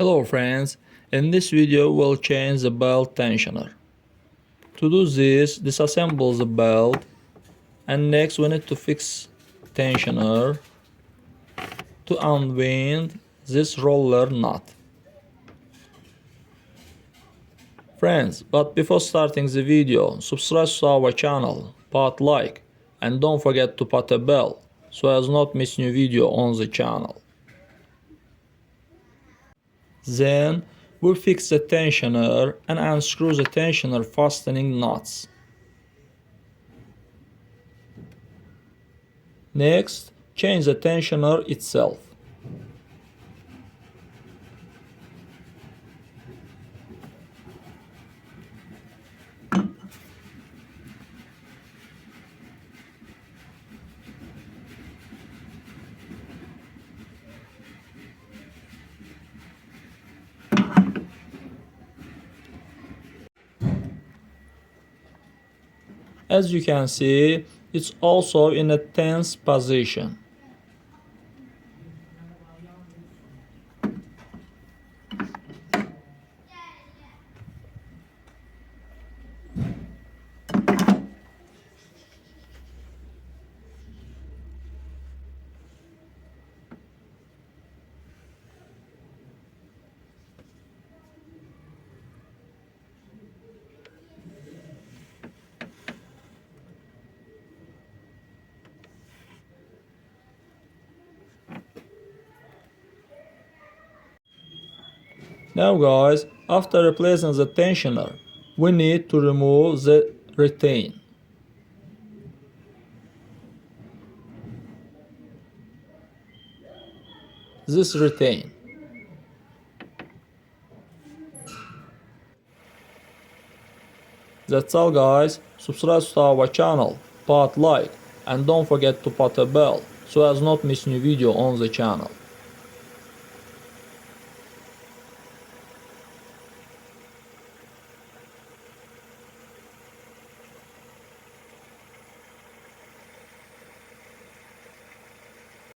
Hello friends, in this video we'll change the belt tensioner. To do this, disassemble the belt and next we need to fix tensioner to unwind this roller nut. Friends, but before starting the video, subscribe to our channel, put like and don't forget to put a bell so as not miss new video on the channel. Then we'll fix the tensioner and unscrew the tensioner fastening nuts. Next, change the tensioner itself. As you can see, it's also in a tense position. Now guys, after replacing the tensioner, we need to remove the retain. This retain. That's all guys, subscribe to our channel, put like and don't forget to put a bell so as not miss new video on the channel.